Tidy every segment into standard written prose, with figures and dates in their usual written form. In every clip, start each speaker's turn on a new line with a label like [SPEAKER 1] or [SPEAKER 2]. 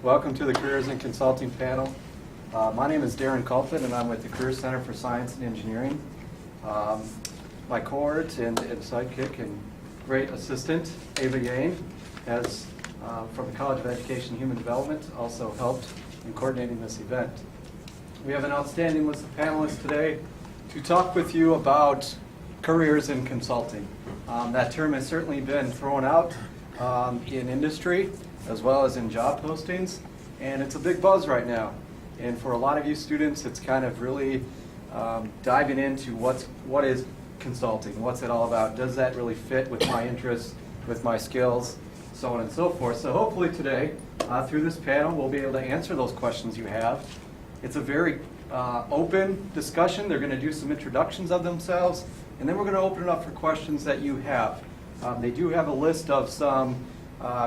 [SPEAKER 1] Welcome to the Careers in Consulting panel. My name is Darren Culpin, and I'm with the Career Center for Science and Engineering. My cohort and sidekick and great assistant, Ava Yang, has, from the College of Education and Human Development, also helped in coordinating this event. We have an outstanding list of panelists today to talk with you about careers in consulting. That term has certainly been thrown out in industry as well as in job postings, and it's a big buzz right now. And for a lot of you students, it's kind of really diving into what is consulting, what's it all about, does that really fit with my interests, with my skills, so on and so forth. So hopefully today, through this panel, we'll be able to answer those questions you have. It's a very open discussion. They're going to do some introductions of themselves, and then we're going to open it up for questions that you have. They do have a list of some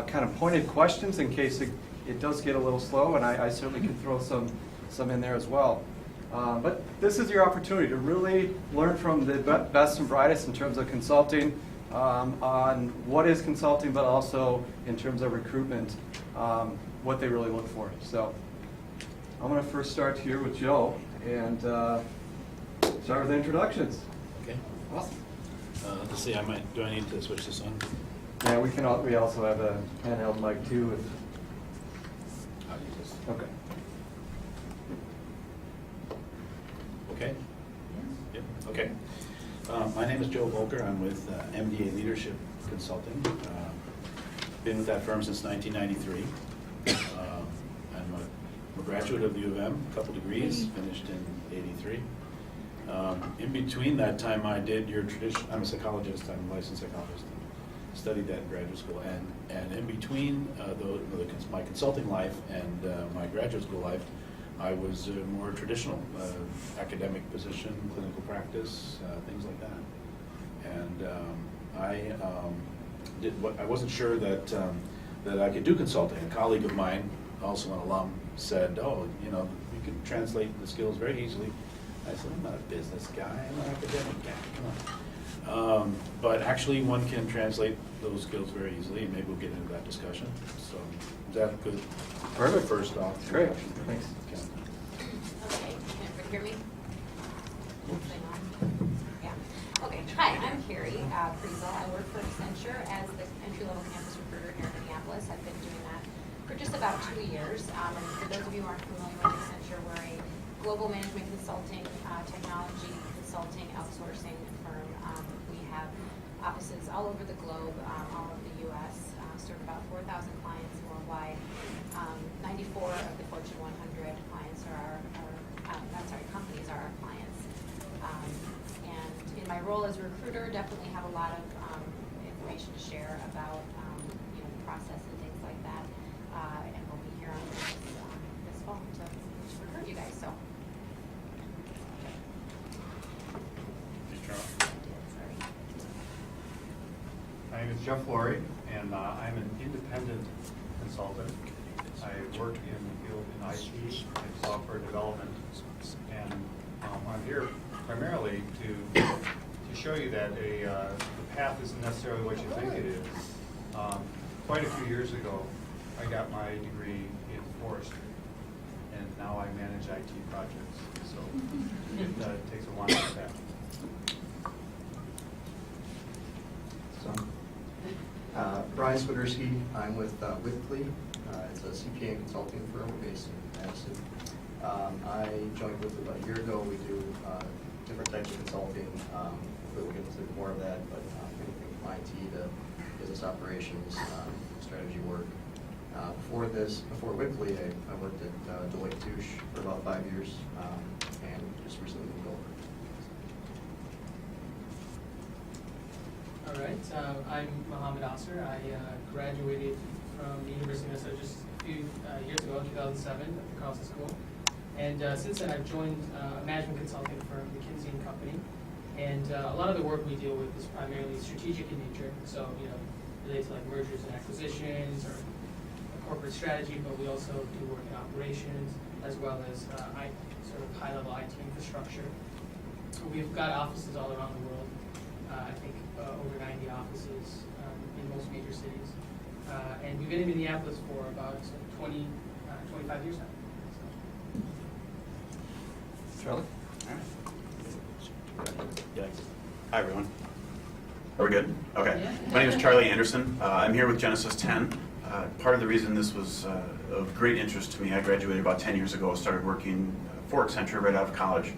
[SPEAKER 1] kind of pointed questions in case it does get a little slow, and I certainly can throw some in there as well. But this is your opportunity to really learn from the best and brightest in terms of consulting, on what is consulting, but also in terms of recruitment, what they really look for. So I'm going to first start here with Joe and start with the introductions.
[SPEAKER 2] Okay.
[SPEAKER 1] Awesome.
[SPEAKER 2] Let's see. Do I need to switch this on?
[SPEAKER 1] Yeah, we also have a handheld mic too.
[SPEAKER 2] I'll use this.
[SPEAKER 1] Okay.
[SPEAKER 2] Okay. Yep. Okay. My name is Joe Volker. I'm with MDA Leadership Consulting. Been with that firm since 1993. I'm a graduate of the U of M, a couple degrees, finished in '83. In between that time, I did your tradition. I'm a psychologist. I'm a licensed psychologist. Studied that in graduate school, and in between my consulting life and my graduate school life, I was more traditional academic position, clinical practice, things like that. And I wasn't sure that I could do consulting. A colleague of mine, also an alum, said, "Oh, you can translate the skills very easily." I said, "I'm not a business guy. I'm an academic guy. Come on." But actually, one can translate those skills very easily, and maybe we'll get into that discussion. So, is that good?
[SPEAKER 1] Perfect.
[SPEAKER 2] First off.
[SPEAKER 1] Great. Thanks.
[SPEAKER 2] Okay.
[SPEAKER 3] Okay, can everybody hear me? Thing on? Yeah. Okay, hi, I'm Carrie Priesel. I work for Accenture as the entry-level campus recruiter here in Minneapolis. I've been doing that for just about 2 years. And for those of you who aren't familiar with Accenture, we're a global management consulting, technology consulting, outsourcing firm. We have offices all over the globe, all of the U.S., serve about 4,000 clients worldwide. 94 of the Fortune 100 clients companies are our clients. And in my role as a recruiter, definitely have a lot of information to share about the process and things like that. And we'll be here on this phone to recruit you guys. So.
[SPEAKER 4] My name is Jeff Laurie, and I'm an independent consultant. I work in the field in IT and software development, and I'm here primarily to show you that the path isn't necessarily what you think it is. Quite a few years ago, I got my degree in forestry, and now I manage IT projects, so it takes a while to get that.
[SPEAKER 5] Brian Swiderski, I'm with Wipfli. It's a CPA and consulting firm based in Madison. I joined Wipfli about a year ago. We do different types of consulting. We'll get into more of that, but anything from IT to business operations, strategy work. Before Wipfli, I worked at Deloitte Touche for about 5 years, and just recently moved over.
[SPEAKER 6] All right, I'm Mohammed Asser. I graduated from the University of Minnesota just a few years ago, 2007, at the Carlson School. And since then, I've joined a management consulting firm, McKinsey & Company. And a lot of the work we deal with is primarily strategic in nature. So, related to like mergers and acquisitions or corporate strategy, but we also do work in operations as well as sort of high-level IT infrastructure. We've got offices all around the world. I think over 90 offices in most major cities. And we've been in Minneapolis for about 25 years now.
[SPEAKER 1] Charlie?
[SPEAKER 2] Yeah. Hi, everyone. Are we good? Okay. My name is Charlie Anderson. I'm here with Genesis 10. Part of the reason this was of great interest to me, I graduated about 10 years ago, started working for Accenture right out of college,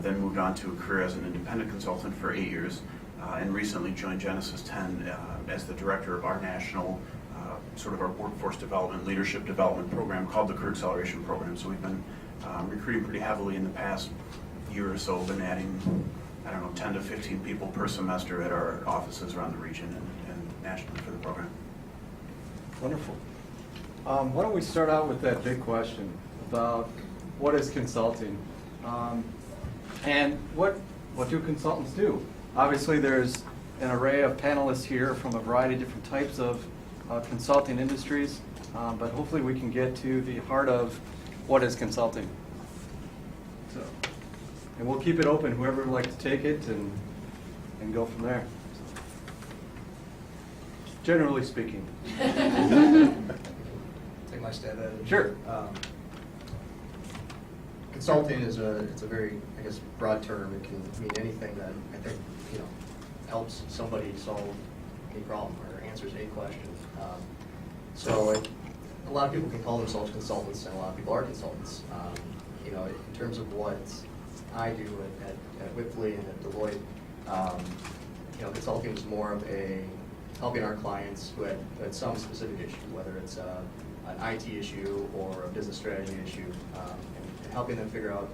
[SPEAKER 2] then moved on to a career as an independent consultant for 8 years, and recently joined Genesis 10 as the director of our national sort of our workforce development, leadership development program called the Career Acceleration Program. So we've been recruiting pretty heavily in the past year or so, been adding, I don't know, 10 to 15 people per semester at our offices around the region and nationally for the program.
[SPEAKER 1] Wonderful. Why don't we start out with that big question about what is consulting? And what do consultants do? Obviously, there's an array of panelists here from a variety of different types of consulting industries, but hopefully we can get to the heart of what is consulting. So, and we'll keep it open, whoever would like to take it, and go from there. Generally speaking.
[SPEAKER 5] Take my stab at it.
[SPEAKER 1] Sure.
[SPEAKER 5] Consulting is it's a very, I guess, broad term. It can mean anything that I think, helps somebody solve a problem or answers a question. A lot of people can call themselves consultants, and a lot of people are consultants. In terms of what I do at Whipley and at Deloitte, consulting is more of helping our clients who had some specific issue, whether it's an IT issue or a business strategy issue, and helping them figure out,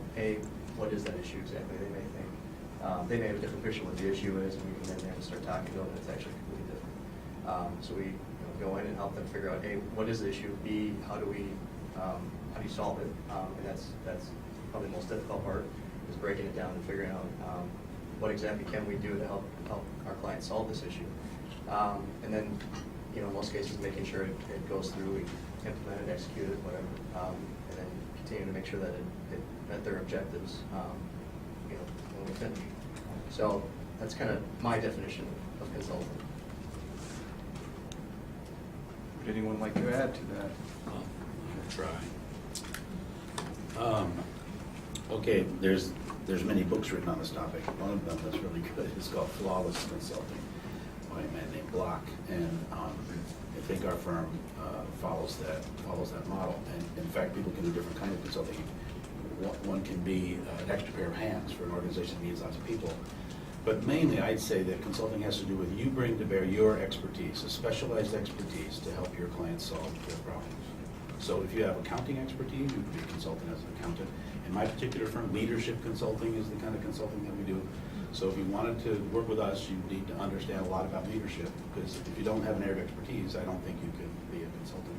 [SPEAKER 5] what is that issue exactly? They may think, they may have a different picture of what the issue is, and we can then start talking to them, and it's actually completely different. So we go in and help them figure out, A, what is the issue? B, how do you solve it? And that's probably the most difficult part, is breaking it down and figuring out what exactly can we do to help our clients solve this issue. And then, in most cases, making sure it goes through, we implement it, execute it, whatever, and then continue to make sure that it met their objectives, when we finish. So that's kind of my definition of consulting.
[SPEAKER 1] Would anyone like to add to that?
[SPEAKER 2] I'll try. Okay, there's many books written on this topic. One of them that's really good is called Flawless Consulting by a man named Block, and I think our firm follows that model. And in fact, people can do different kinds of consulting. One can be an extra pair of hands for an organization that needs lots of people. But mainly, I'd say that consulting has to do with you bring to bear your expertise, a specialized expertise to help your clients solve their problems. So if you have accounting expertise, you could be a consultant as an accountant. In my particular firm, leadership consulting is the kind of consulting that we do. So if you wanted to work with us, you need to understand a lot about leadership, because if you don't have an area of expertise, I don't think you can be a consultant.